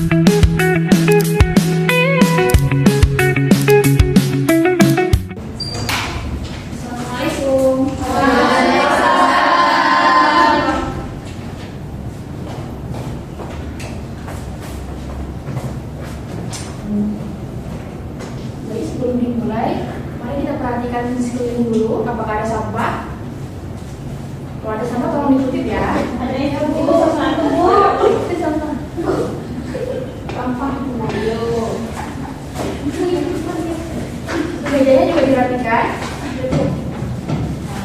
Jadi sebelum dimulai, mari kita perhatikan sekeliling dulu apakah ada sampah. Kalau ada sampah tolong dikutip ya. Ada yang itu satu bu. Itu sampah. Sampah ayo. Mejanya juga dirapikan. Nah,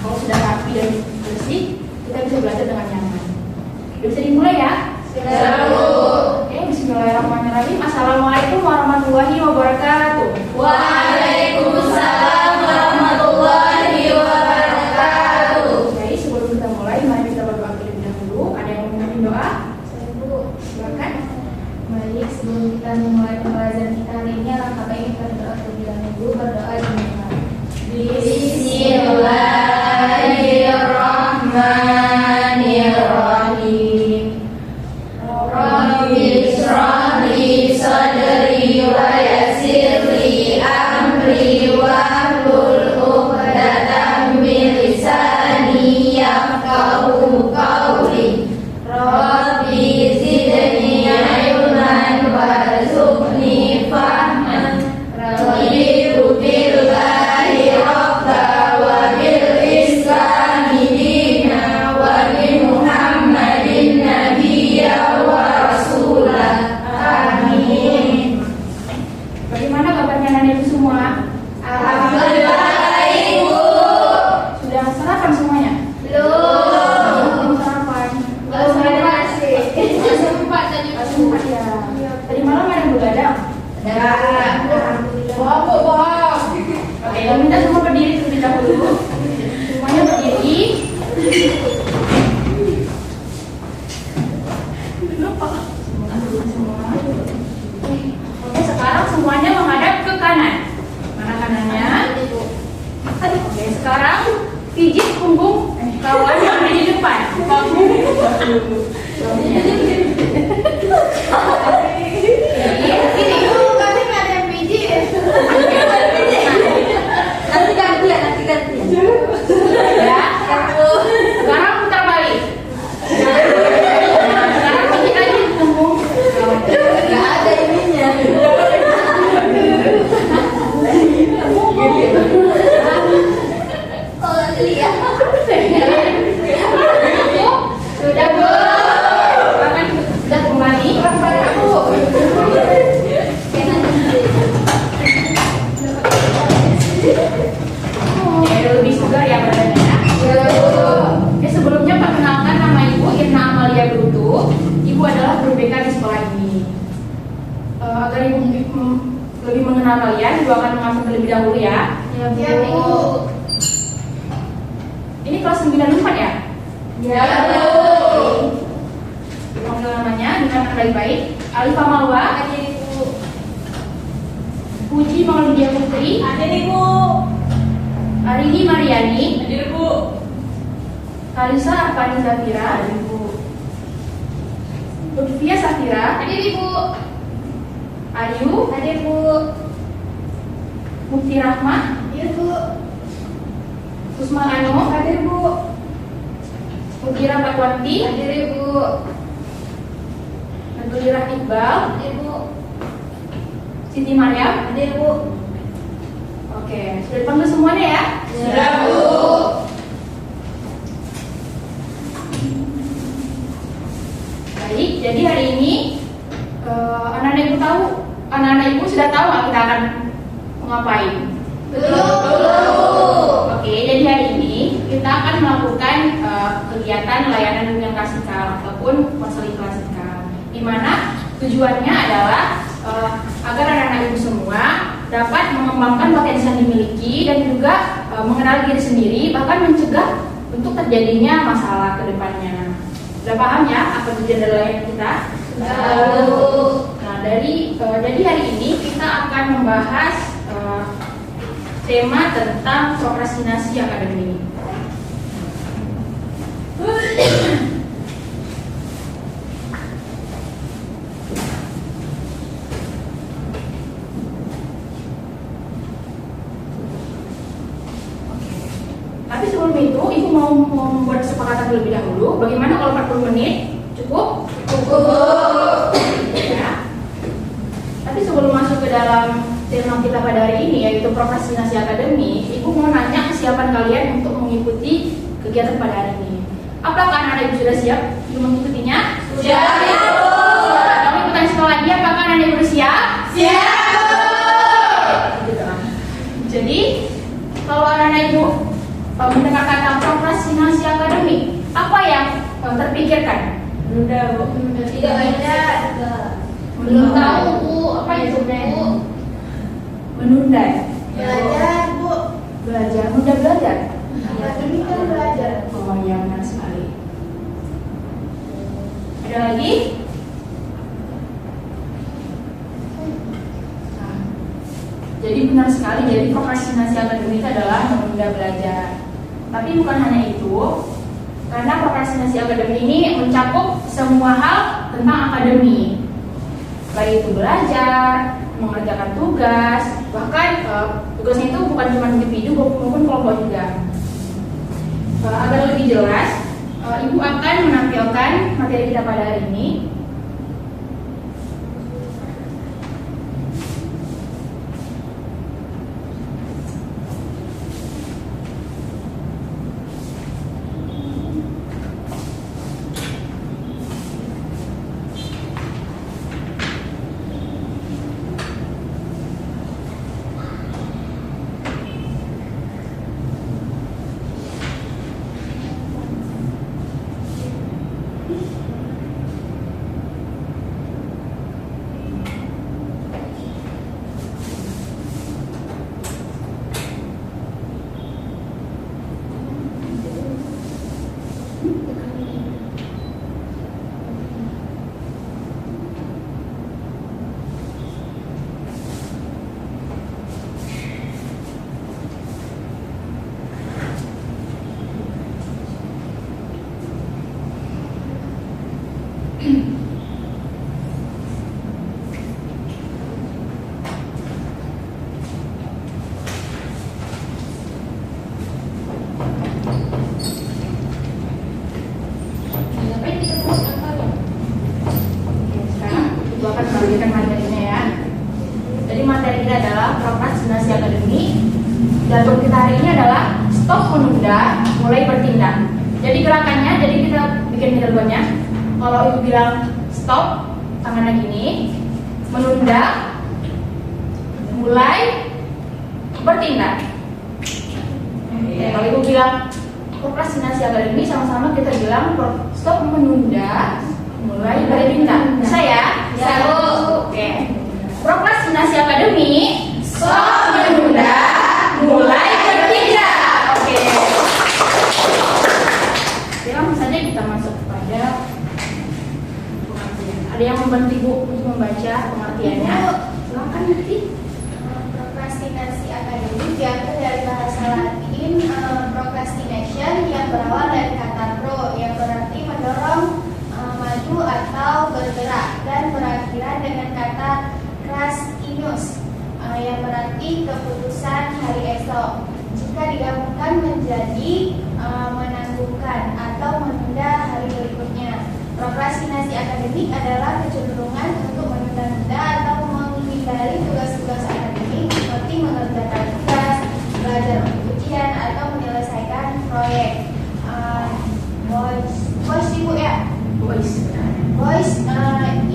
kalau sudah rapi dan bersih, kita bisa belajar dengan nyaman. Bisa dimulai ya? Oke, bismillahirrahmanirrahim. Assalamualaikum warahmatullahi wabarakatuh. Waalaikumsalam warahmatullahi wabarakatuh. Jadi sebelum kita mulai, mari kita berdoa terlebih dahulu. Ada yang mau memimpin doa? Saya dulu. Silakan. Baik, sebelum kita memulai pembelajaran kita hari ini, alangkah baiknya kita berdoa terlebih dahulu. Berdoa dimulai. Bismillahirrahmanirrahim. Rabbi shrah li sadri wa yassir li amri wahlul 'uqdatam min lisani yafqahu qawli. Rabbi zidni ilman warzuqni fahman. Raditu billahi rabba wa bil islami dina wa bi Muhammadin nabiyya wa rasulah. Amin. Bagaimana kabarnya anak ibu semua? Alhamdulillah baik, Bu. Sudah sarapan semuanya? Belum. Sarapan. Masih. Sempat tadi. Sempat ya. Tadi malam ada yang begadang? Bohong. Oke, kita minta semua berdiri terlebih dahulu. Semuanya berdiri. Oke, sekarang semuanya menghadap ke kanan. Mana kanannya? Oke, sekarang pijit punggung kawan yang ada di depan. Ya. Sekarang putar balik. Nah, sekarang pijit lagi punggung kawan. Nggak ada ininya. Oh, lihat. Sudah Bu. Silakan sudah kembali. Ya, lebih segar ya badannya. Oke, sebelumnya perkenalkan nama Ibu Irna Amalia Brutu. Ibu adalah guru BK di sekolah ini. Agar Ibu lebih mengenal kalian, Ibu akan mengatur terlebih dahulu ya. Ya, Bu. Ini kelas 94 ya? Ya, Bu. Panggil namanya dengan baik-baik. Alifa Malwa, Hadir, Bu. Puji Maulidia Putri, Hadir, Bu. Arini Mariani, Hadir, Bu. Kalisa Arfani Zafira, Lutfia Safira, Hadir, Bu. Ayu, Hadir, Bu. Mufti Rahmah, Hadir, Bu. Usma Ano, Hadir, Bu. Mukira Patwanti, Hadir, Bu. Nabulirah Iqbal, Hadir, Bu. Siti Maryam. Hadir, Bu. Oke, sudah dipanggil semuanya ya? Sudah, Bu. Baik, jadi hari ini anak-anak ibu sudah tahu nggak kita akan ngapain? Belum. Oke, jadi hari ini kita akan melakukan kegiatan layanan dunia klasikal ataupun konseling klasikal, di mana tujuannya adalah agar anak-anak ibu semua dapat mengembangkan potensi yang dimiliki dan juga mengenal diri sendiri, bahkan mencegah untuk terjadinya masalah ke depannya. Sudah paham ya apa tujuan dari layanan kita? Nah, jadi hari ini kita akan membahas tema tentang prokrastinasi akademik. mau membuat kesepakatan terlebih dahulu. Bagaimana kalau 40 menit? Cukup? Cukup. Ya. Tapi sebelum masuk ke dalam tema kita pada hari ini, yaitu prokrastinasi akademik, Ibu mau nanya kesiapan kalian untuk mengikuti kegiatan pada hari ini. Apakah anak-anak Ibu sudah siap untuk mengikutinya? Sudah, Bu. Kami ikutan sekali lagi, apakah anak-anak Ibu sudah siap? Siap, Bu. Jadi, kalau anak-anak Ibu mendengar kata prokrastinasi akademik, apa yang terpikirkan? Menunda, Bu. Tidak belajar. Belum tahu, Bu. Apa itu, Bu? Menunda. Belajar, Bu. Belajar, mudah belajar. Akademik kan belajar. Oh ya, benar sekali. Ada lagi? Nah, jadi benar sekali. Jadi prokrastinasi akademik adalah menunda belajar. Tapi bukan hanya itu, karena prokrastinasi akademik ini mencakup semua hal tentang akademik. Baik itu belajar, mengerjakan tugas, bahkan tugasnya itu bukan cuma individu maupun kelompok juga. Agar lebih jelas, Ibu akan menampilkan materi kita pada hari ini. Bagikan materinya ya. Jadi materi kita adalah prokrastinasi akademik. Jadwal kita hari ini adalah stop menunda, mulai bertindak. Jadi gerakannya, jadi kita bikin jadwalnya. Kalau Ibu bilang stop, tangannya gini, menunda, mulai bertindak. Kalau Ibu bilang prokrastinasi akademik, sama-sama kita bilang stop menunda, mulai bertindak. Bisa ya? Bisa, Bu. Oke. Prokrastinasi akademik, stop menunda, mulai bertindak. Oke. Oke, langsung saja kita masuk kepada pengertian. Ada yang membantu Ibu untuk membaca pengertiannya? Silakan nanti. Prokrastinasi akademik diambil dari bahasa Latin procrastination yang berawal dari kata pro yang berarti mendorong maju atau bergerak, dan berakhiran dengan kata krastinus yang berarti keputusan hari esok. Jika digabungkan menjadi menangguhkan atau menunda hari berikutnya. Prokrastinasi akademik adalah kecenderungan untuk menunda-nunda atau menghindari tugas-tugas akademik seperti mengerjakan tugas, belajar untuk ujian, atau menyelesaikan proyek. Voice Ibu ya? Voice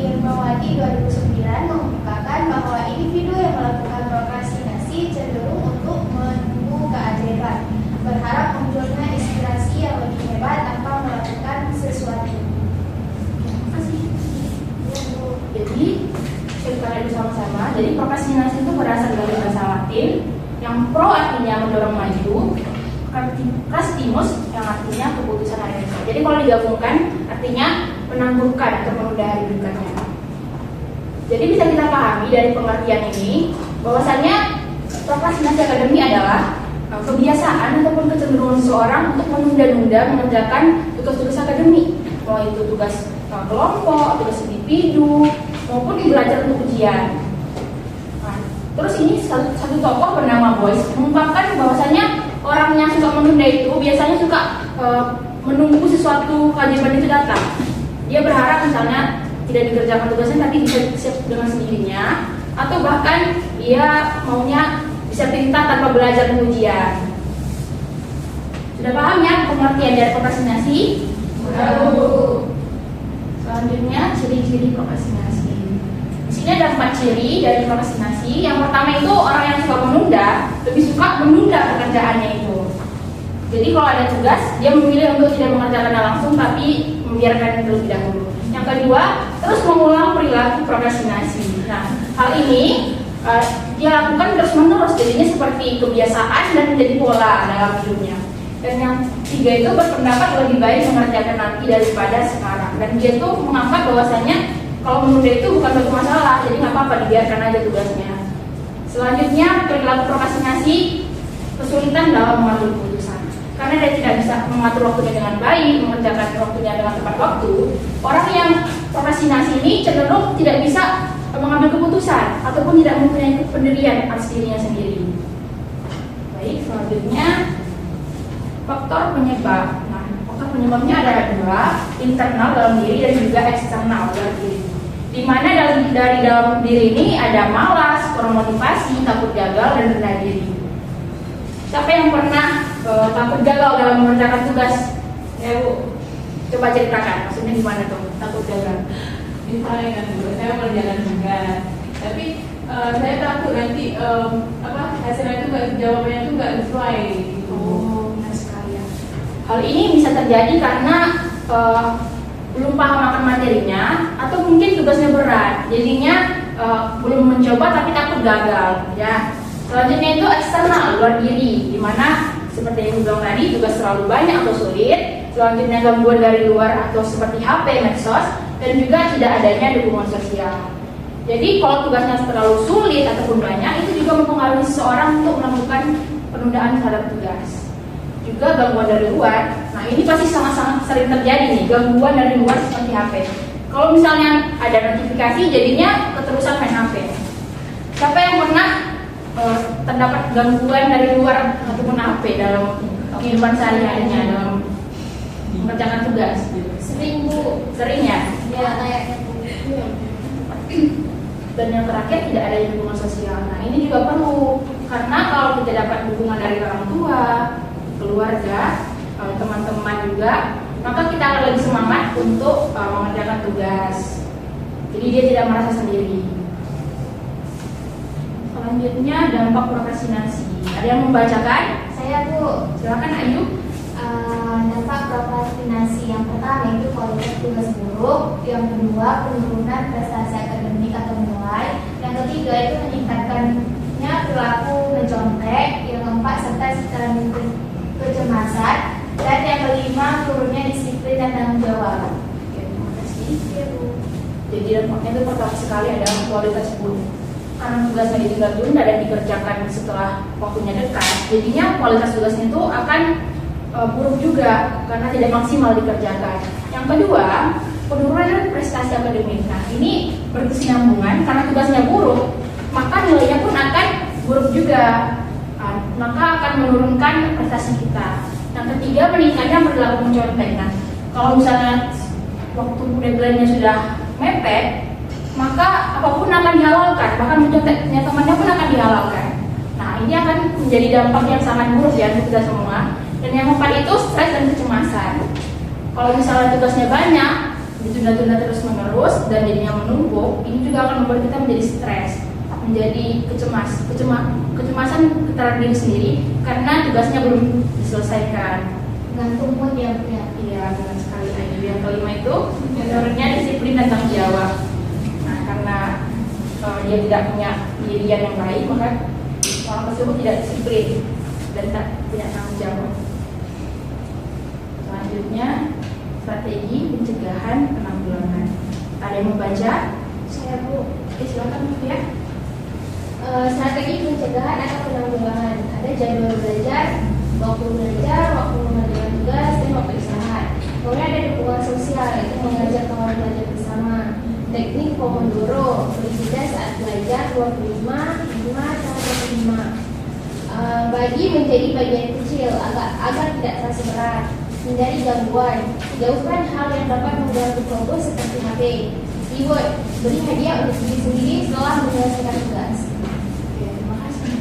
Irmawati 2009 mengungkapkan bahwa individu yang melakukan prokrastinasi cenderung untuk menunggu keajaiban, berharap munculnya inspirasi yang lebih hebat tanpa melakukan sesuatu. Jadi kita lihat bersama-sama. Jadi prokrastinasi itu berasal dari bahasa Latin yang pro artinya mendorong maju, krastinus yang artinya keputusan hari esok. Jadi kalau digabungkan artinya menangguhkan atau menunda hari berikutnya. Jadi bisa kita pahami dari pengertian ini bahwasannya prokrastinasi akademik adalah kebiasaan ataupun kecenderungan seseorang untuk menunda-nunda mengerjakan tugas-tugas akademik, mau itu tugas kelompok, tugas individu, maupun belajar untuk ujian. Nah, terus ini satu tokoh bernama Boyce mengungkapkan bahwasannya orang yang suka menunda itu biasanya suka menunggu sesuatu kewajiban itu datang. Dia berharap misalnya tidak dikerjakan tugasnya tapi bisa siap dengan sendirinya, atau bahkan ia maunya bisa pintar tanpa belajar ujian. Sudah paham ya pengertian dari prokrastinasi? Selanjutnya ciri-ciri prokrastinasi. Di sini ada 4 ciri dari prokrastinasi. Yang pertama itu orang yang suka menunda, lebih suka menunda pekerjaannya itu. Jadi kalau ada tugas, dia memilih untuk tidak mengerjakannya langsung tapi membiarkan terlebih dahulu. Yang kedua, terus mengulang perilaku prokrastinasi. Nah, hal ini dia lakukan terus-menerus, jadinya seperti kebiasaan dan menjadi pola dalam hidupnya. Dan yang tiga itu berpendapat lebih baik mengerjakan nanti daripada sekarang. Dan dia tuh menganggap bahwasanya kalau menunda itu bukan suatu masalah, jadi nggak apa-apa, dibiarkan aja tugasnya. Selanjutnya, perilaku prokrastinasi kesulitan dalam mengambil keputusan. Karena dia tidak bisa mengatur waktunya dengan baik, mengerjakan waktunya dengan tepat waktu. Orang yang prokrastinasi ini cenderung tidak bisa mengambil keputusan ataupun tidak mempunyai pendirian atas dirinya sendiri. Baik, selanjutnya faktor penyebab. Nah, faktor penyebabnya ada 2, internal dalam diri dan juga eksternal dalam diri. Di mana dari dalam diri ini ada malas, kurang motivasi, takut gagal dan rendah diri. Siapa yang pernah takut gagal dalam mengerjakan tugas? Ya Bu, coba ceritakan. Maksudnya gimana tuh takut gagal? Misalnya kan saya mengerjakan tugas, tapi saya takut nanti hasilnya itu jawabannya itu nggak sesuai. Oh, benar sekali ya. Hal ini bisa terjadi karena belum paham akan materinya atau mungkin tugasnya berat, jadinya belum mencoba tapi takut gagal. Ya. Selanjutnya itu eksternal, luar diri, dimana seperti yang bilang tadi tugas terlalu banyak atau sulit. Selanjutnya gangguan dari luar atau seperti HP, medsos, dan juga tidak adanya dukungan sosial. Jadi kalau tugasnya terlalu sulit ataupun banyak, itu juga mempengaruhi seseorang untuk melakukan penundaan terhadap tugas. Juga gangguan dari luar. Nah ini pasti sangat-sangat sering terjadi nih, gangguan dari luar seperti HP. Kalau misalnya ada notifikasi, jadinya keterusan main HP. Siapa yang pernah terdapat gangguan dari luar ataupun HP dalam kehidupan sehari-harinya dalam mengerjakan tugas? Sering Bu. Sering ya? Ya kayaknya Bu. Dan yang terakhir tidak ada dukungan sosial. Nah ini juga perlu, karena kalau kita dapat dukungan dari orang tua, keluarga, teman-teman juga, maka kita akan lebih semangat untuk mengerjakan tugas. Jadi dia tidak merasa sendiri. Selanjutnya dampak prokrastinasi. Ada yang membacakan? Saya Bu. Silakan Ayu. Dampak prokrastinasi yang pertama itu kualitas tugas buruk, yang kedua penurunan prestasi akademik atau nilai, yang ketiga itu meningkatkannya perilaku mencontek, yang keempat serta sikap kecemasan, dan yang kelima turunnya disiplin dan tanggung jawab. Oke, terima kasih. Jadi dampaknya itu pertama sekali adalah kualitas buruk. Karena tugasnya ditunda-tunda dan dikerjakan setelah waktunya dekat, jadinya kualitas tugasnya itu akan buruk juga karena tidak maksimal dikerjakan. Yang kedua, penurunan prestasi akademik. Nah, ini berkesinambungan karena tugasnya buruk, maka nilainya pun akan buruk juga. Maka akan menurunkan prestasi kita. Yang ketiga, meningkatnya perilaku mencontek. Nah, kalau misalnya waktu deadline-nya sudah mepet, maka apapun akan dihalalkan, bahkan menconteknya temannya pun akan dihalalkan. Nah, ini akan menjadi dampak yang sangat buruk ya untuk kita semua. Dan yang keempat itu stres dan kecemasan. Kalau misalnya tugasnya banyak, ditunda-tunda terus-menerus dan jadinya menumpuk, ini juga akan membuat kita menjadi stres, menjadi kecemasan terhadap diri sendiri karena tugasnya belum diselesaikan. Gantung mood ya Bu ya. Iya, benar sekali. Yang kelima itu menurunnya disiplin dan tanggung jawab. Nah, karena dia tidak punya pendirian yang baik, maka orang tersebut tidak disiplin dan tidak tanggung jawab. Selanjutnya, strategi pencegahan penanggulangan. Ada yang membaca? Saya Bu. Oke, silakan Bu ya. Strategi pencegahan atau penanggulangan. Ada jadwal belajar, waktu belajar, waktu mengerjakan tugas, dan waktu istirahat. Kemudian ada dukungan sosial, yaitu mengajak kawan belajar bersama. Teknik Pomodoro, beri jeda saat belajar 25, 5, sampai 5. Bagi menjadi bagian kecil agar tidak terasa berat. Hindari gangguan. Jauhkan hal yang dapat mengganggu kelompok seperti HP. Reward. Beri hadiah untuk diri sendiri setelah menyelesaikan tugas. Oke, terima kasih.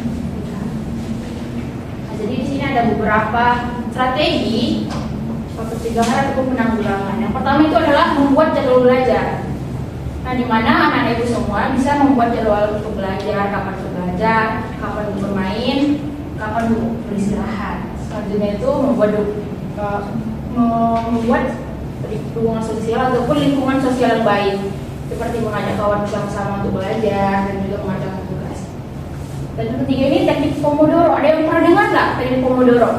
Nah, jadi di sini ada beberapa strategi pencegahan ataupun penanggulangan. Yang pertama itu adalah membuat jadwal belajar. Nah, di mana anak-anak ibu semua bisa membuat jadwal untuk belajar, kapan untuk belajar, kapan untuk bermain, kapan untuk beristirahat. Selanjutnya itu membuat hubungan sosial ataupun lingkungan sosial yang baik, seperti mengajak kawan bersama-sama untuk belajar dan juga mengerjakan tugas. Dan yang ketiga ini teknik Pomodoro. Ada yang pernah dengar nggak teknik Pomodoro?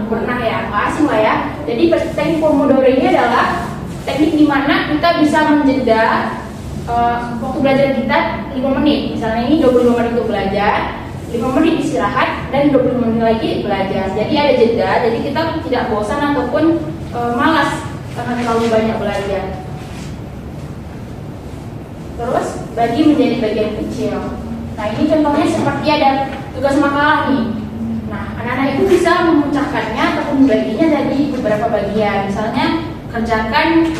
Pernah ya, nggak asing lah ya. Jadi teknik Pomodoro ini adalah teknik di mana kita bisa menjeda waktu belajar kita 5 menit. Misalnya ini 25 menit untuk belajar, 5 menit istirahat, dan 20 menit lagi belajar. Jadi ada jeda, jadi kita tidak bosan ataupun malas karena terlalu banyak belajar. Terus bagi menjadi bagian kecil. Nah, ini contohnya seperti ada tugas makalah nih. Nah, anak-anak itu bisa memecahkannya ataupun membaginya jadi beberapa bagian. Misalnya kerjakan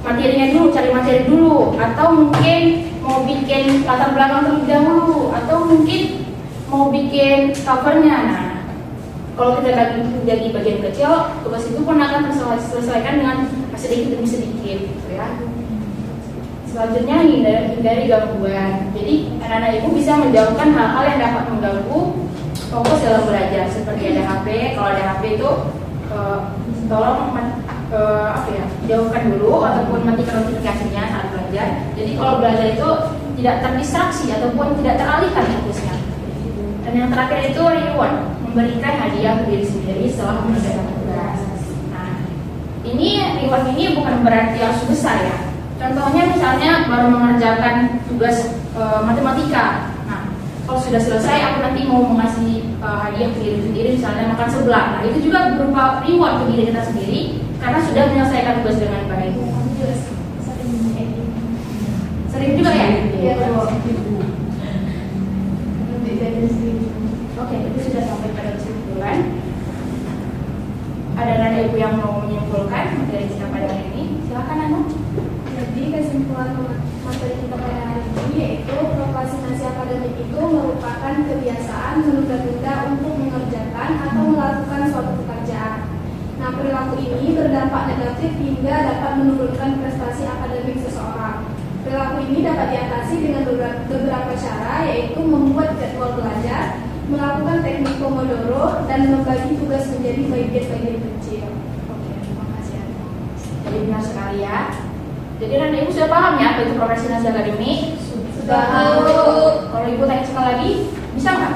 materinya dulu, cari materi dulu, atau mungkin mau bikin latar belakang terlebih dahulu, atau mungkin mau bikin covernya. Nah, kalau kita bagi jadi bagian kecil, tugas itu pun akan terselesaikan dengan sedikit demi sedikit, gitu ya. Selanjutnya hindari gangguan. Jadi anak-anak ibu bisa menjauhkan hal-hal yang dapat mengganggu fokus dalam belajar, seperti ada HP. Kalau ada HP itu tolong jauhkan dulu ataupun matikan notifikasinya saat belajar. Jadi kalau belajar itu tidak terdistraksi ataupun tidak teralihkan fokusnya. Dan yang terakhir itu reward, memberikan hadiah ke diri sendiri setelah menyelesaikan tugas. Nah, ini reward ini bukan berarti harus besar ya. Contohnya misalnya baru mengerjakan tugas matematika. Nah, kalau sudah selesai aku nanti mau mengasih hadiah ke diri sendiri, misalnya makan seblak. Nah, itu juga berupa reward ke diri kita sendiri karena sudah menyelesaikan tugas dengan baik. Sering juga ya? Iya. Oke, itu sudah sampai pada kesimpulan. Ada anak ibu yang mau menyimpulkan materi kita pada hari ini? Silakan Anu. Jadi kesimpulan materi kita pada hari ini yaitu prokrastinasi akademik itu merupakan kebiasaan menunda-tunda untuk mengerjakan atau melakukan suatu pekerjaan. Nah, perilaku ini berdampak negatif hingga dapat menurunkan prestasi akademik seseorang. Perilaku ini dapat diatasi dengan beberapa cara, yaitu membuat jadwal belajar, melakukan teknik Pomodoro, dan membagi tugas menjadi bagian-bagian kecil. Oke, terima kasih. Jadi benar sekali ya. Jadi anak ibu sudah paham ya apa itu prokrastinasi akademik? Sudah. Kalau ibu tanya sekali lagi, bisa nggak?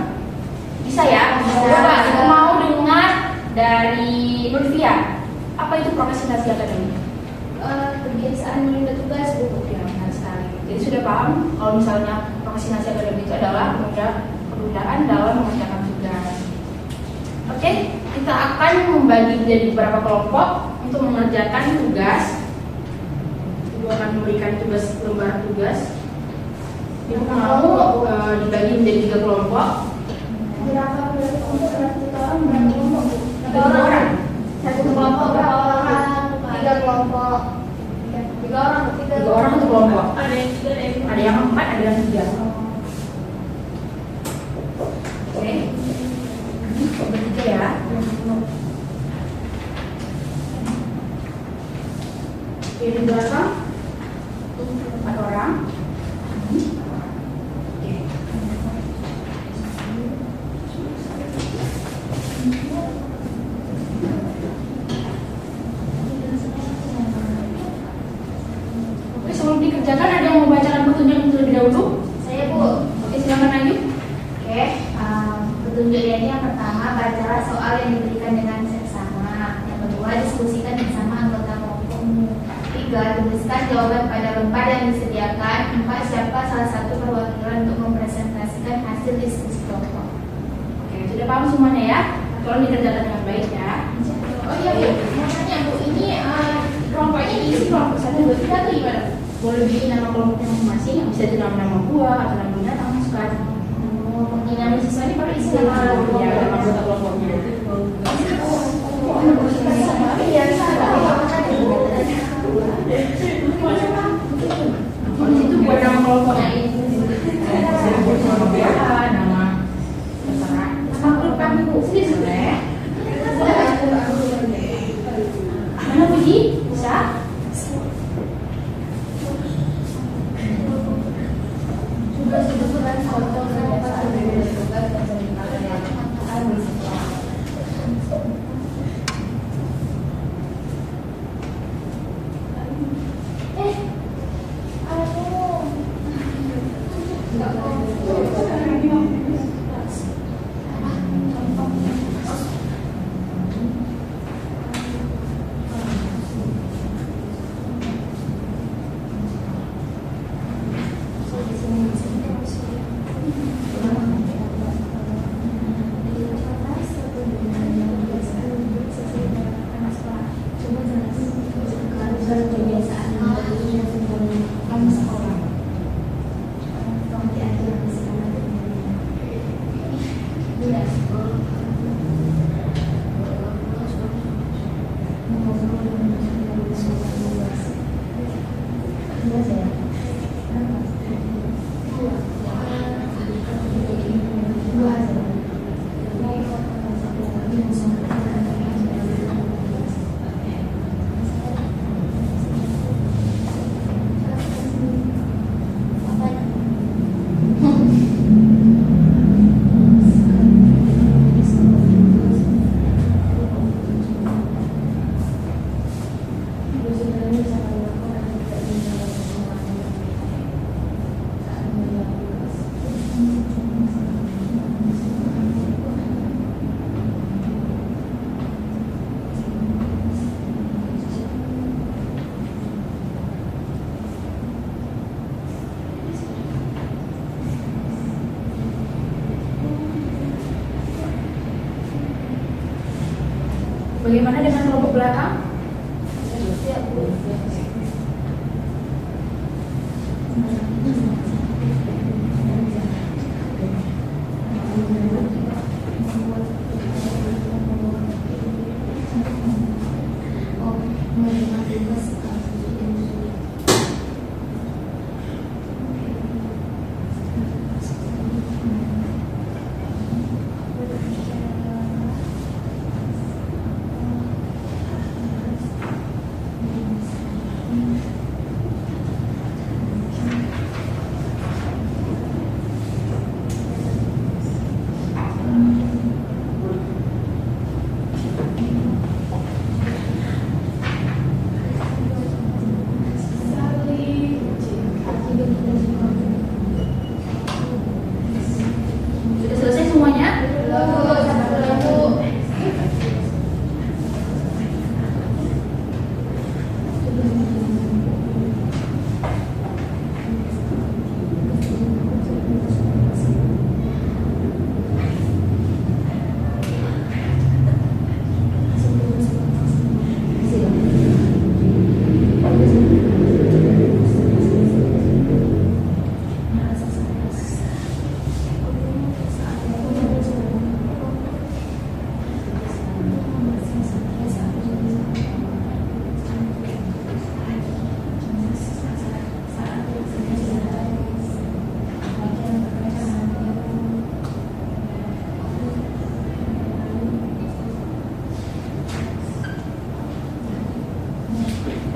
Bisa ya. Bisa. Coba ibu mau dengar dari Nurfia. Apa itu prokrastinasi akademik? Kebiasaan menunda tugas, Bu. Oke, benar sekali. Jadi sudah paham kalau misalnya prokrastinasi akademik itu adalah penundaan dalam mengerjakan tugas. Oke, kita akan membagi menjadi beberapa kelompok untuk mengerjakan tugas. Ibu akan memberikan lembar tugas yang mau dibagi menjadi 3 kelompok. Berapa kelompok? Berapa orang? Berapa kelompok? 3 orang. Satu kelompok berapa orang? 3 kelompok. 3 orang. 3 orang satu kelompok. Ada yang 3, Ada yang 4, ada yang 3. Oke. Bertiga ya. Oke, di belakang 4 orang. Oke. Oke, sebelum dikerjakan ada yang mau bacakan petunjuk terlebih dahulu? Saya, Bu. Oke, silakan lanjut. Oke, petunjuknya ini yang pertama, bacalah soal yang diberikan dengan seksama. Yang kedua, diskusikan bersama anggota kelompokmu. 3, tuliskan jawaban pada lembar yang disediakan. 4, siapa salah satu perwakilan untuk mempresentasikan hasil diskusi kelompok. Oke, sudah paham semuanya ya? Tolong dikerjakan dengan baik ya. Oh iya, Bu. Mau tanya, Bu, ini Kelompoknya diisi kelompok 1, 2, 3 atau gimana? Boleh bikin nama kelompoknya masing-masing, bisa itu nama-nama buah atau nama binatang, suka. oh, Dinamika siswa ini baru isi nama kelompok. Ya, ada anggota kelompoknya. Itu buat nama kelompoknya itu. Nama terserah. Nama grup kami Bu. Sini sebenarnya. Mana Puji? Bisa? Bagaimana dengan kelompok belakang? Sudah selesai semuanya?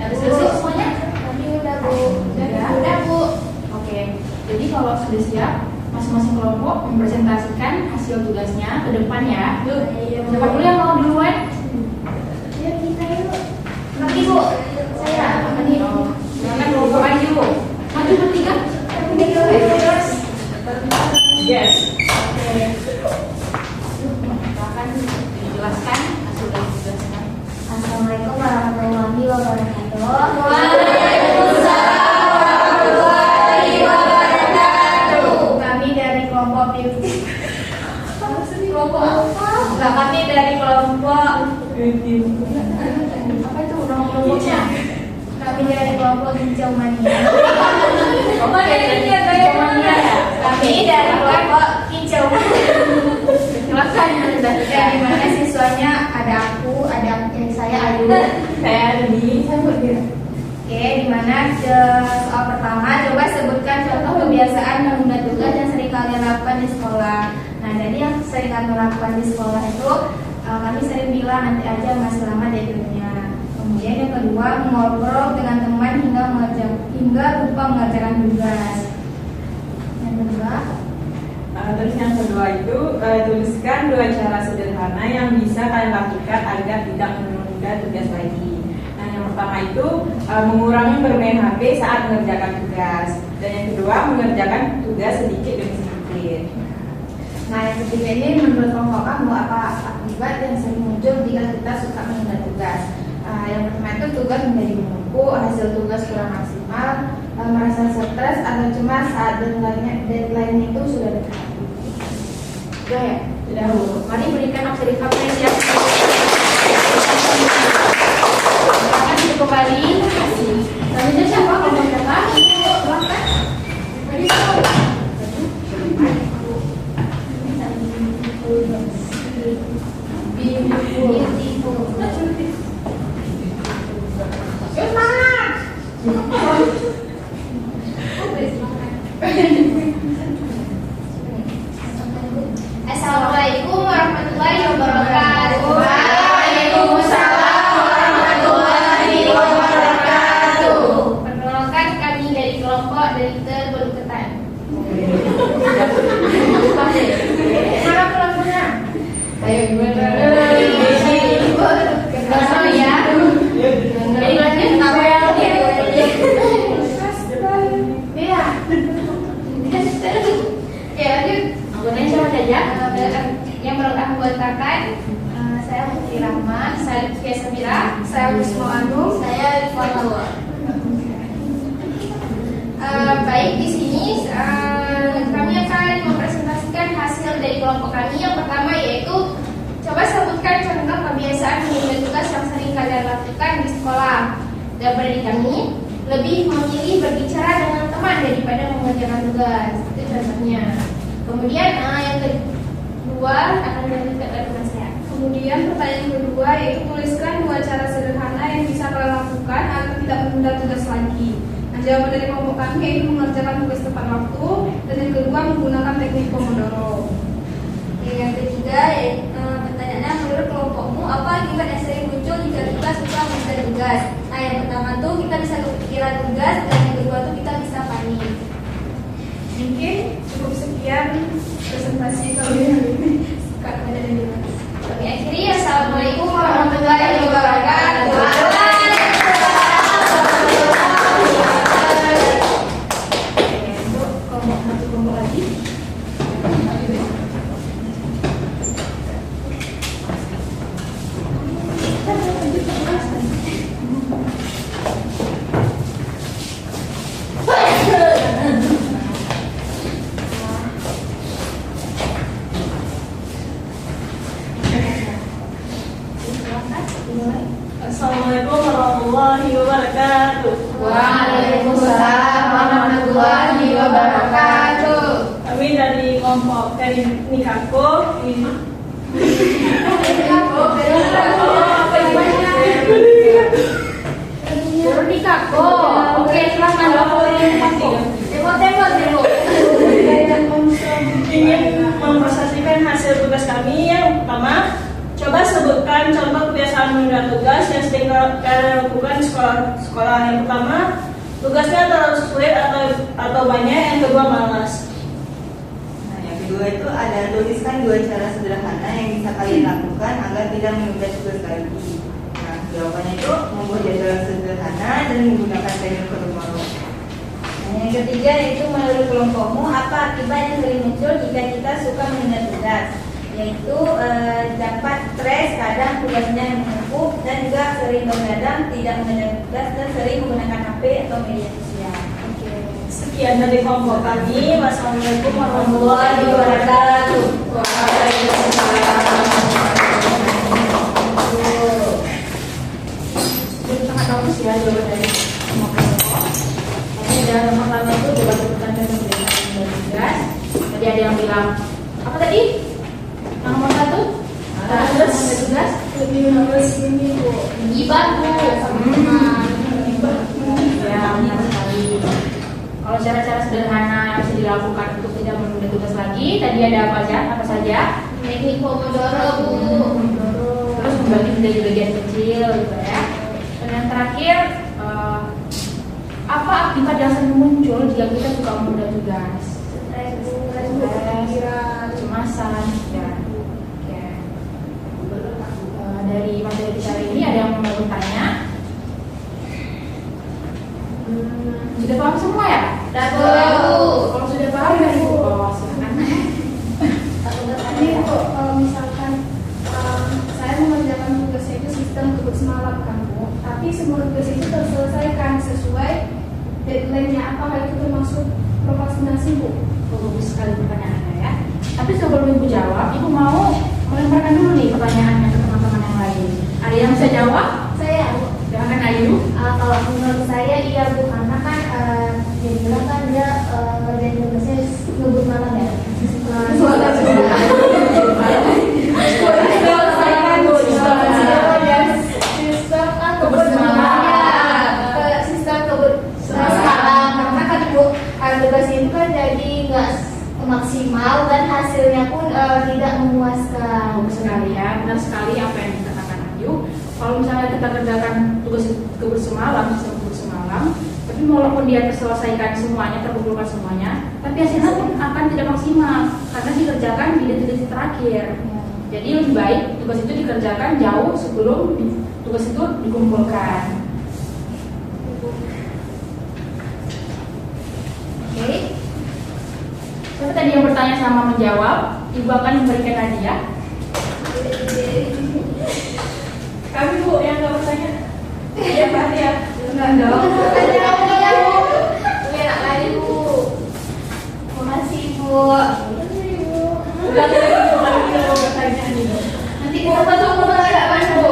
Sudah selesai semuanya? Tadi udah Bu. Udah Bu. Oke. Jadi kalau sudah siap, masing-masing kelompok mempresentasikan hasil tugasnya ke depan ya. Yuk, siapa dulu yang mau duluan? Yuk kita yuk. Nanti Bu. Saya. Apa nih? Oh, silakan kelompok maju. Maju bertiga. Terus. Yes. Oke. Silakan dijelaskan hasil dari tugasnya. Assalamualaikum warahmatullahi wabarakatuh. Kami dari kelompok kami dari kelompok Apa itu nama kelompoknya? kami dari kelompok hijau mania. Hijau mania ya? Kami dari kelompok hijau mania. soal pertama, coba sebutkan contoh kebiasaan menunda tugas yang sering kalian lakukan di sekolah. Nah, jadi yang sering kami lakukan di sekolah itu kami sering bilang nanti aja masih lama deadline-nya. Kemudian yang kedua, ngobrol dengan teman hingga lupa mengerjakan tugas. Yang kedua, Terus yang kedua itu tuliskan 2 cara sederhana yang bisa kalian lakukan agar tidak menunda tugas lagi. Nah, yang pertama itu mengurangi bermain HP saat mengerjakan tugas, dan yang kedua mengerjakan tugas sedikit demi sedikit. nah yang ketiga ini menurut kelompok kamu apa akibat yang sering muncul jika kita suka menunda tugas? Yang pertama itu tugas menjadi menumpuk, hasil tugas kurang maksimal, merasa stres atau cemas saat deadline itu sudah dekat. Sudah ya? Sudah, Bu. Mari berikan apresiasi. Silakan duduk kembali. Selanjutnya siapa kelompok berapa? Silakan. Assalamualaikum warahmatullahi wabarakatuh. Waalaikumsalam warahmatullahi wabarakatuh. Perkenalkan kami dari kelompok Delita Beluketan. Mana kelompoknya? Ayo gimana? Sama ya. Jadi lanjut tabel dia. Iya. Ya lanjut. Anggotanya siapa saja? Yang beranggotakan saya Putri Rahma, saya Lutfia Samira, saya Wismo Anu, saya Rifwanullah. Baik, di sini kami akan mempresentasikan hasil dari kelompok kami. Yang pertama yaitu coba sebutkan contoh kebiasaan menunda tugas yang sering kalian lakukan di sekolah. Dan dari kami lebih memilih berbicara dengan teman daripada mengerjakan tugas. Itu contohnya. Kemudian yang kedua akan dilanjutkan oleh teman saya. Kemudian pertanyaan kedua yaitu tuliskan 2 cara sederhana yang bisa kalian lakukan agar tidak menunda tugas lagi. Nah, jawaban dari kelompok kami yaitu mengerjakan tugas tepat waktu, dan yang kedua menggunakan teknik Pomodoro. Yang ketiga, pertanyaannya menurut kelompokmu apa akibat yang sering muncul jika kita suka menunda tugas? Nah, yang pertama tuh kita bisa kepikiran tugas, dan yang kedua tuh kita bisa panik. Mungkin cukup sekian presentasi kami hari ini. Kami akhiri, assalamualaikum warahmatullahi wabarakatuh. Untuk kelompok lagi. Assalamualaikum warahmatullahi wabarakatuh. Waalaikumsalam warahmatullahi wabarakatuh. Kami dari kelompok Nikako. Nikako. Oke, silakan Nikako. Tembok. Ingin mempresentasikan hasil tugas kami. Yang pertama, coba sebutkan contoh kebiasaan menunda tugas yang sering kalian lakukan di sekolah. Yang pertama, tugasnya terlalu sulit atau banyak. Yang kedua, malas. Nah, yang kedua itu ada tuliskan 2 cara sederhana yang bisa kalian lakukan agar tidak menunda tugas lagi. Nah, jawabannya itu membuat jadwal sederhana dan menggunakan teknik Pomodoro. Nah, yang ketiga yaitu menurut kelompokmu apa akibat yang sering muncul jika kita suka menunda tugas? Yaitu dapat stres, kadang tugasnya menumpuk, dan juga sering begadang, tidak mengerjakan tugas, dan sering menggunakan HP atau media sosial. Sekian dari kelompok kami. Wassalamualaikum warahmatullahi wabarakatuh. Jadi sangat bagus ya jawaban dari semua kelompok. Tapi dalam nomor pertama itu coba sebutkan contoh kebiasaan menunda tugas. Tadi ada yang bilang apa tadi? Yang nomor 1 harus tugas Lebih harus ini Bu. gibah Bu. Ya, Kalau cara-cara sederhana yang bisa dilakukan untuk tidak menunda tugas lagi, tadi ada apa aja? Apa saja? Teknik Pomodoro, Bu. Terus membagi menjadi bagian kecil, gitu ya. Dan yang terakhir, apa akibat yang sering muncul jika kita suka menunda tugas? Stres, kecemasan, ya. Oke. Dari materi kita hari ini ada yang mau bertanya? Sudah paham semua ya? Sudah tahu. Kalau sudah paham ya Bu. Oh, silakan. Ini untuk kalau misalkan saya mengerjakan tugasnya itu sistem kebut semalam kan Bu, tapi semua tugas itu terselesaikan sesuai deadline-nya. Apakah itu termasuk prokrastinasi Bu? Bagus sekali pertanyaannya ya. Tapi sebelum Ibu jawab, Ibu mau melemparkan dulu nih pertanyaannya ke teman-teman yang lain. Ada yang bisa jawab? Saya, Bu. Jangan Ayu. Kalau menurut saya iya, Bu, karena kan dia bilang kan dia ngerjain tugasnya ngebut malam ya. Sistem kan kebut malam. Sistem kebut malam karena kan Bu, tugas itu kan jadi nggak maksimal dan hasilnya pun tidak memuaskan. Bagus sekali ya, benar sekali apa yang dikatakan Ayu. Kalau misalnya kita kerjakan tugas kebut semalam, sistem kebut semalam, tapi walaupun dia terselesaikan semuanya, terkumpulkan semuanya, tapi hasilnya pun akan tidak maksimal karena dikerjakan di detik-detik terakhir. Jadi lebih baik tugas itu dikerjakan jauh sebelum tugas itu dikumpulkan. Oke. Siapa tadi yang bertanya sama menjawab? Ibu akan memberikan hadiah. Kami Bu yang nggak bertanya. Iya Pak ya. Enggak dong. Enak lagi, Bu. Makasih, Bu. Udah lagi mau bertanya nih. Nanti kita foto agak Bu.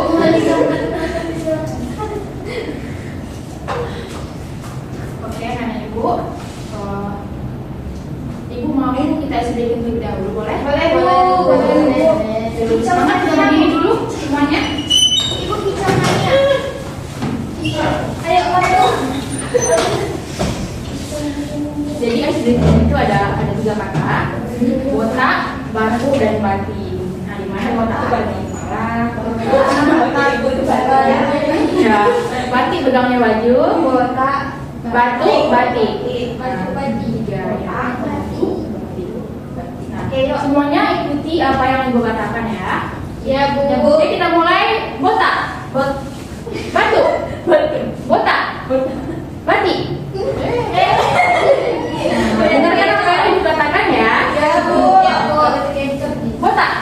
Oke, karena Ibu, Ibu mau kita sedikit terlebih dahulu, boleh? Boleh, Bu. Dulu semangat jangan gini dulu semuanya. Ibu bicaranya. Ayo, foto. Jadi SDGs itu ada 3 kata, botak, batu, dan bati. Nah, di mana botak itu bati? Ya, bati begangnya baju, Botak, batu, batik. batu, bati. Tiga, ya. Nah, Oke, yuk. semuanya ikuti apa yang Ibu katakan ya. Ya, Bu. Yang penting kita mulai botak, batu, botak, bati. Dengarkan apa yang Ibu katakan ya. Ya, Bu. Ya, Bu. Botak,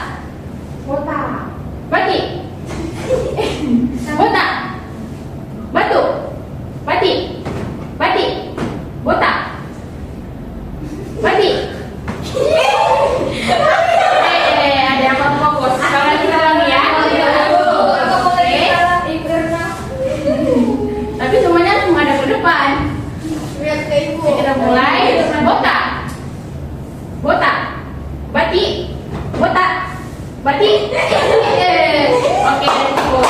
Botak. bati, botak, batu, bati, bati, botak, bati. Ada yang mau fokus. Kalau kita lagi ya. Oke. Tapi semuanya harus menghadap ke depan. Lihat ke Ibu. Kita mulai. Botak, botak, bati, botak, bati. Oke, cukup.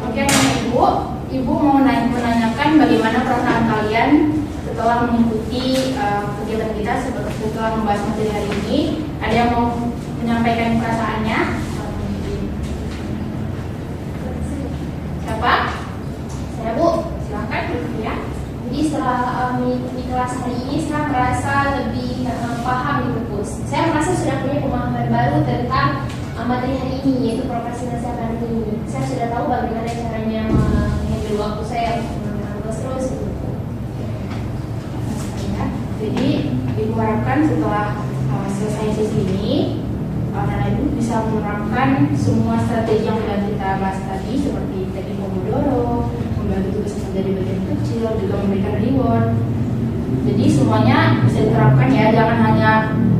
Oke, Ibu mau menanyakan bagaimana perasaan kalian setelah mengikuti kegiatan kita setelah membahas materi hari ini. Ada yang mau menyampaikan perasaannya? Siapa? Saya, Bu. Silakan ya. Jadi setelah mengikuti kelas hari ini saya merasa lebih paham gitu, Bu. Saya merasa sudah punya pemahaman baru tentang materi hari ini, yaitu prokrastinasi akademik ini. Saya sudah tahu bagaimana caranya mengambil waktu saya untuk mengerjakan tugas terus gitu. Jadi Ibu harapkan setelah selesai sesi ini, anak Ibu bisa menerapkan semua strategi yang sudah kita bahas tadi, seperti teknik Pomodoro, membagi tugas menjadi bagian kecil, juga memberikan reward. Jadi semuanya bisa diterapkan ya, jangan hanya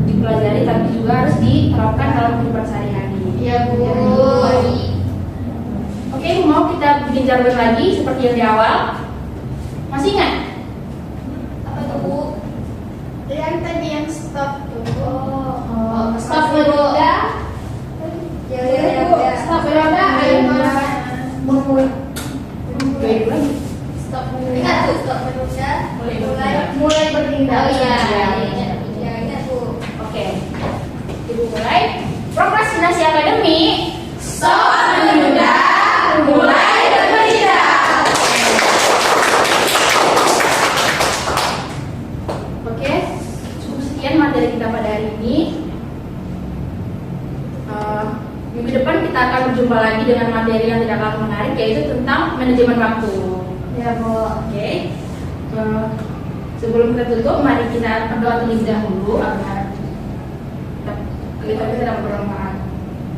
dipelajari tapi juga harus diterapkan dalam kehidupan sehari-hari. Iya, Bu. Oke, Ibu mau kita bikin jargon lagi seperti yang di awal. Masih ingat? Apa tuh, Bu? Yang tadi yang stop tuh. Stop beroda. Stop beroda. Ayo mulai. Stop menunda tuh, stop menunda. Mulai bertindak. Oh iya. Ya, ingat tuh. Oke. Ibu mulai. Prokrastinasi akademik. Stop menunda. Mulai bertindak. Oke. Cukup sekian materi kita pada hari ini. Minggu depan kita akan berjumpa lagi dengan materi yang tidak kalah menarik, yaitu tentang manajemen waktu. Ya, Bu. Oke. Sebelum kita tutup, mari kita berdoa terlebih dahulu agar kita bisa bermanfaat.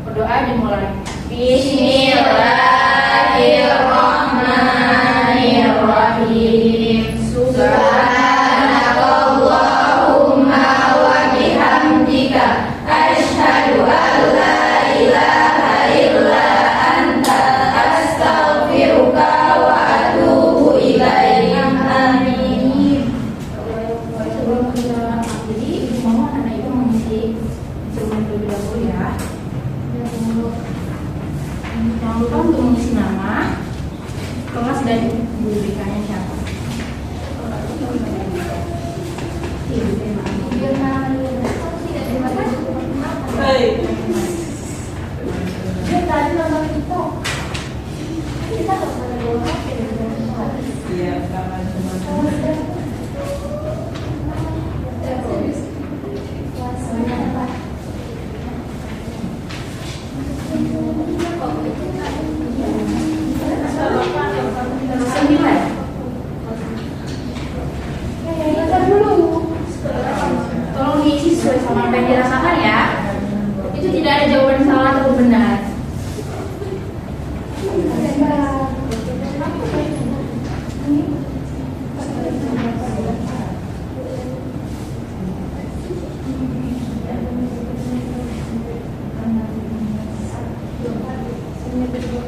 Berdoa dimulai. Bismillahirrahmanirrahim. Subhanakallahumma wa bihamdika asyhadu an la ilaha illa anta astaghfiruka wa atubu ilaik. Amin. Sebelum kita jadi, ibu mau anak ibu mengisi instrumen terlebih dahulu ya. Jangan lupa untuk mengisi nama, kelas dan diberikannya siapa. Iya, selamat teman-teman. Tolong diisi sesuai sama apa yang dirasakan ya. Itu tidak ada jawaban salah atau benar.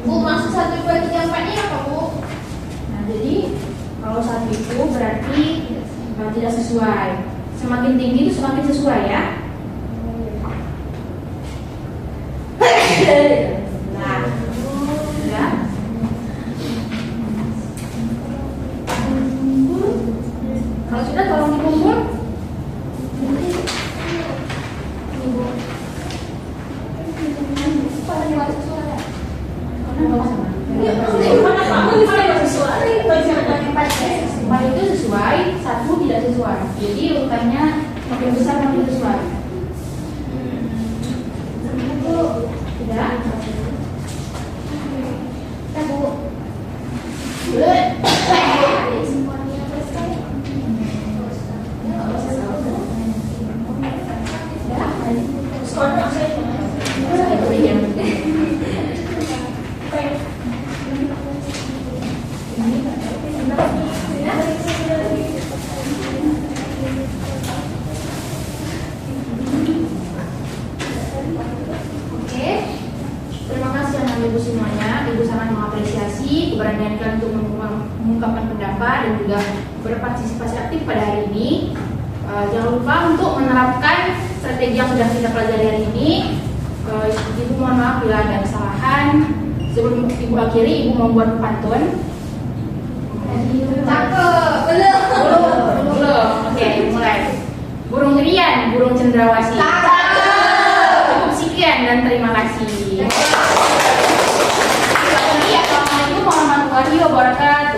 Bu, maksud 1, 2, 3, 4 ini apa, Bu? Nah, jadi kalau satu itu berarti tidak sesuai. Semakin tinggi itu semakin sesuai ya. Nah, sudah. Kalau sudah tolong dikumpul. Empat itu sesuai, satu tidak sesuai. Jadi urutannya makin besar makin sesuai. Tidak. Oke, terima kasih anak ibu semuanya. Ibu sangat mengapresiasi keberanian kalian untuk mengungkapkan pendapat dan juga berpartisipasi aktif pada hari ini. Jangan lupa untuk menerapkan strategi yang sudah kita pelajari hari ini. Ibu mohon maaf bila ada kesalahan. Sebelum ibu akhiri, ibu mau buat pantun. Cakep. Belum. Oke, mulai. Burung Rian, burung cendrawasih. Cukup sekian dan terima kasih. Assalamualaikum warahmatullahi wabarakatuh.